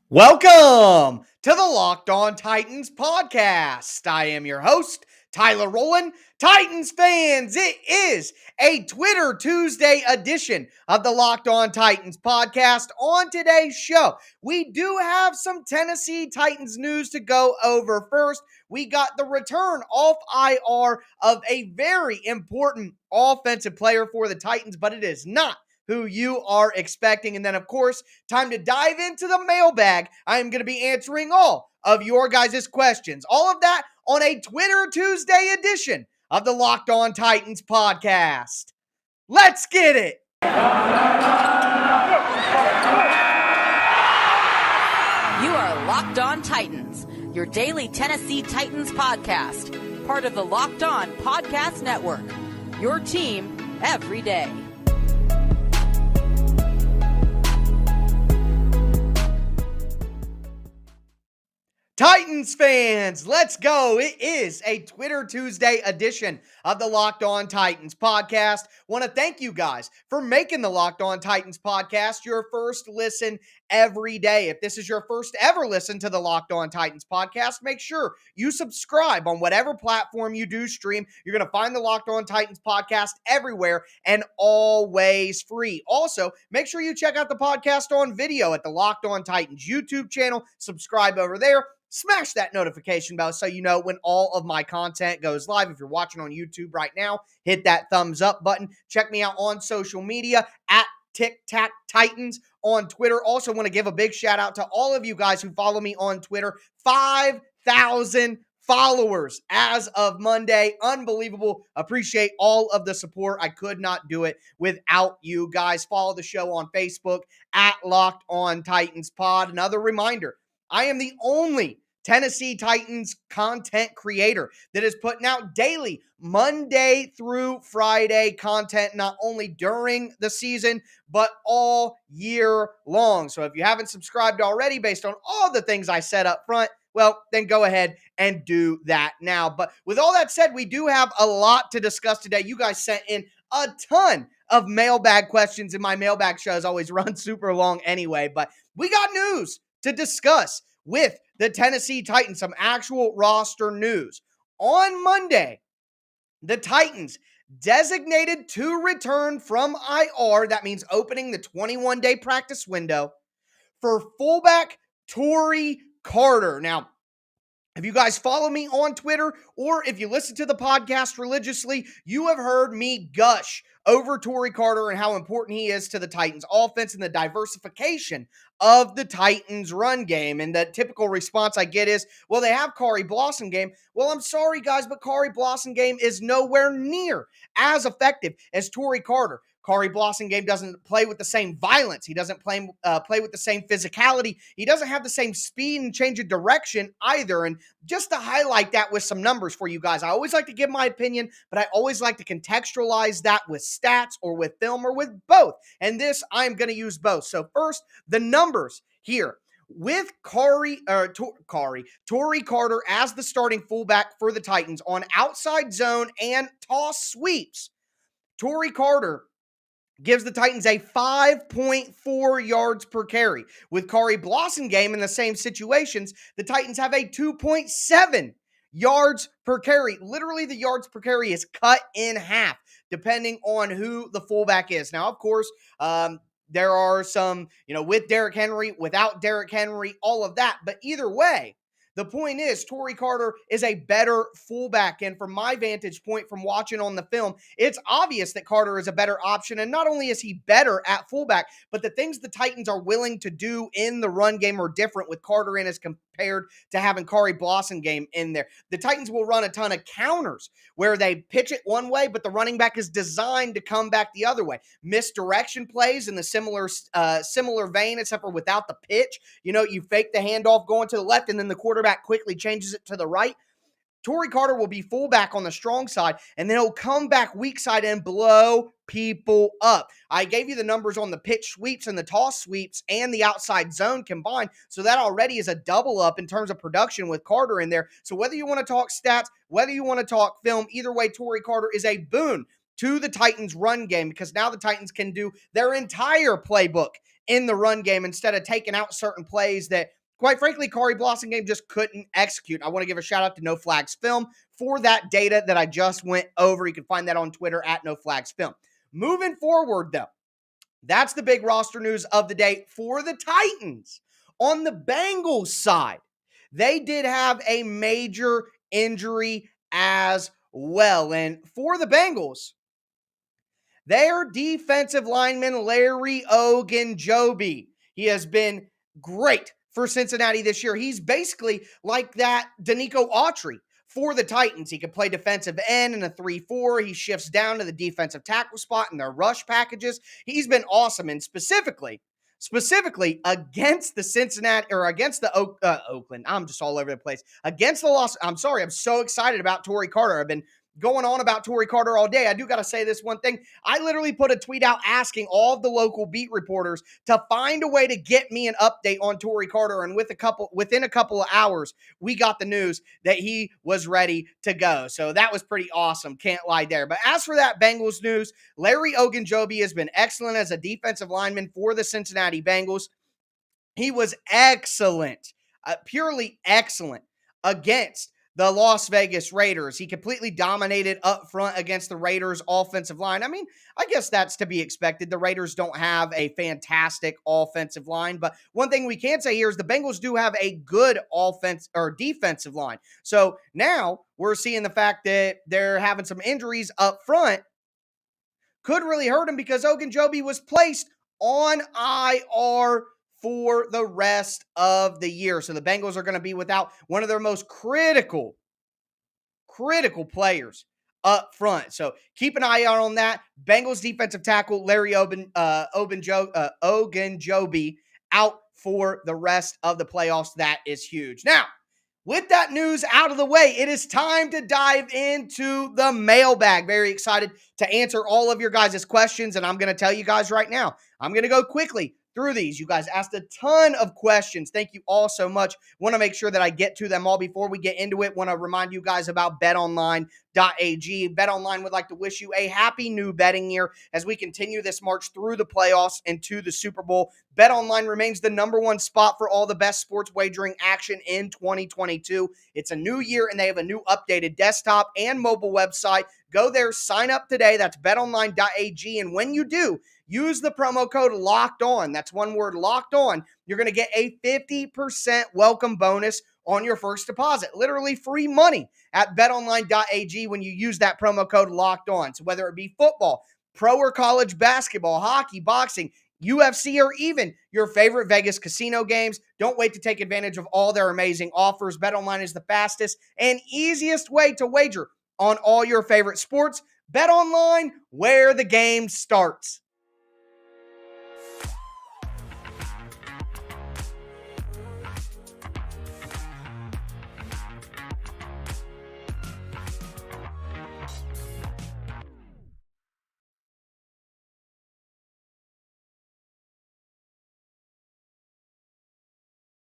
Welcome to the Locked On Titans podcast. I am your host, Tyler Rowland. Titans fans, it is a Twitter Tuesday edition of the Locked On Titans podcast. On today's show, we do have some Tennessee Titans news to go over. First, we got the return off IR of a very important offensive player for the Titans, but it is not who you are expecting. And then, of course, time to dive into the mailbag. I am going to be answering all of your guys' questions. All of that on a Twitter Tuesday edition of the Locked On Titans podcast. Let's get it. You are Locked On Titans, your daily Tennessee Titans podcast, part of the Locked On Podcast Network, your team every day. Titans fans, let's go. It is a Twitter Tuesday edition of the Locked On Titans podcast. Want to thank you guys for making the Locked On Titans podcast your first listen every day. If this is your first ever listen to the Locked On Titans podcast, make sure you subscribe on whatever platform you do stream. You're going to find the Locked On Titans podcast everywhere and always free. Also, make sure you check out the podcast on video at the Locked On Titans YouTube channel. Subscribe over there. Smash that notification bell so you know when all of my content goes live. If you're watching on YouTube right now, hit that thumbs up button. Check me out on social media at Tic Tac Titans on Twitter. Also want to give a big shout out to all of you guys who follow me on Twitter. 5,000 followers as of Monday. Unbelievable. Appreciate all of the support. I could not do it without you guys. Follow the show on Facebook at Locked On Titans Pod. Another reminder, I am the only Tennessee Titans content creator that is putting out daily Monday through Friday content, not only during the season, but all year long. So if you haven't subscribed already based on all the things I said up front, well, then go ahead and do that now. But with all that said, we do have a lot to discuss today. You guys sent in a ton of mailbag questions, and my mailbag shows always run super long anyway. But we got news to discuss with the Tennessee Titans, some actual roster news. On Monday, the Titans designated to return from IR, that means opening the 21-day practice window, for fullback Tory Carter. Now, if you guys follow me on Twitter or if you listen to the podcast religiously, you have heard me gush over Tory Carter and how important he is to the Titans offense and the diversification of the Titans run game. And the typical response I get is, well, they have Khari Blasingame. Well, I'm sorry, guys, but Khari Blasingame is nowhere near as effective as Tory Carter. Khari Blasingame doesn't play with the same violence. He doesn't play with the same physicality. He doesn't have the same speed and change of direction either. And just to highlight that with some numbers for you guys, I always like to give my opinion, but I always like to contextualize that with stats or with film or with both. And this, I'm going to use both. So first, the numbers here. With Tory Carter as the starting fullback for the Titans on outside zone and toss sweeps, Tory Carter gives the Titans a 5.4 yards per carry. With Khari Blasingame in the same situations, the Titans have a 2.7 yards per carry. Literally, the yards per carry is cut in half, depending on who the fullback is. Now, of course, there are some, with Derrick Henry, without Derrick Henry, all of that. But either way, the point is, Tory Carter is a better fullback, and from my vantage point from watching on the film, it's obvious that Carter is a better option, and not only is he better at fullback, but the things the Titans are willing to do in the run game are different with Carter in as compared to having Khari Blasingame in there. The Titans will run a ton of counters where they pitch it one way, but the running back is designed to come back the other way. Misdirection plays in the similar vein, except for without the pitch. You fake the handoff going to the left, and then the quarterback quickly changes it to the right. Tory Carter will be fullback on the strong side, and then he'll come back weak side and blow people up. I gave you the numbers on the pitch sweeps and the toss sweeps and the outside zone combined, so that already is a double up in terms of production with Carter in there. So whether you want to talk stats, whether you want to talk film, either way, Tory Carter is a boon to the Titans run game, because now the Titans can do their entire playbook in the run game instead of taking out certain plays that quite frankly, Kari Blossomgame just couldn't execute. I want to give a shout out to No Flags Film for that data that I just went over. You can find that on Twitter at No Flags Film. Moving forward, though, that's the big roster news of the day for the Titans. On the Bengals side, they did have a major injury as well. And for the Bengals, their defensive lineman, Larry Ogunjobi, he has been great for Cincinnati this year. He's basically like that Danico Autry for the Titans. He can play defensive end in a 3-4. He shifts down to the defensive tackle spot in their rush packages. He's been awesome, and specifically against the Cincinnati or against the Oakland. I'm just all over the place. Against the loss. I'm sorry. I'm so excited about Tory Carter. I've been going on about Tory Carter all day. I do got to say this one thing. I literally put a tweet out asking all of the local beat reporters to find a way to get me an update on Tory Carter. And within a couple of hours, we got the news that he was ready to go. So that was pretty awesome. Can't lie there. But as for that Bengals news, Larry Ogunjobi has been excellent as a defensive lineman for the Cincinnati Bengals. He was excellent, purely excellent against the Las Vegas Raiders. He completely dominated up front against the Raiders' offensive line. I mean, I guess that's to be expected. The Raiders don't have a fantastic offensive line, but one thing we can say here is the Bengals do have a good offense or defensive line. So now we're seeing the fact that they're having some injuries up front could really hurt him because Ogunjobi was placed on IR for the rest of the year. So the Bengals are going to be without one of their most critical players up front. So keep an eye out on that. Bengals defensive tackle Larry Ogunjobi out for the rest of the playoffs. That is huge. Now, with that news out of the way, it is time to dive into the mailbag. Very excited to answer all of your guys' questions, and I'm going to tell you guys right now, I'm going to go quickly through these. You guys asked a ton of questions. Thank you all so much. Want to make sure that I get to them all before we get into it. Want to remind you guys about betonline.ag. BetOnline would like to wish you a happy new betting year as we continue this march through the playoffs and to the Super Bowl. BetOnline remains the number one spot for all the best sports wagering action in 2022. It's a new year, and they have a new updated desktop and mobile website. Go there, sign up today. That's betonline.ag, and when you do, use the promo code Locked On. That's one word, Locked On. You're going to get a 50% welcome bonus on your first deposit. Literally free money at betonline.ag when you use that promo code Locked On. So whether it be football, pro or college basketball, hockey, boxing, UFC, or even your favorite Vegas casino games, don't wait to take advantage of all their amazing offers. BetOnline is the fastest and easiest way to wager on all your favorite sports. BetOnline, where the game starts.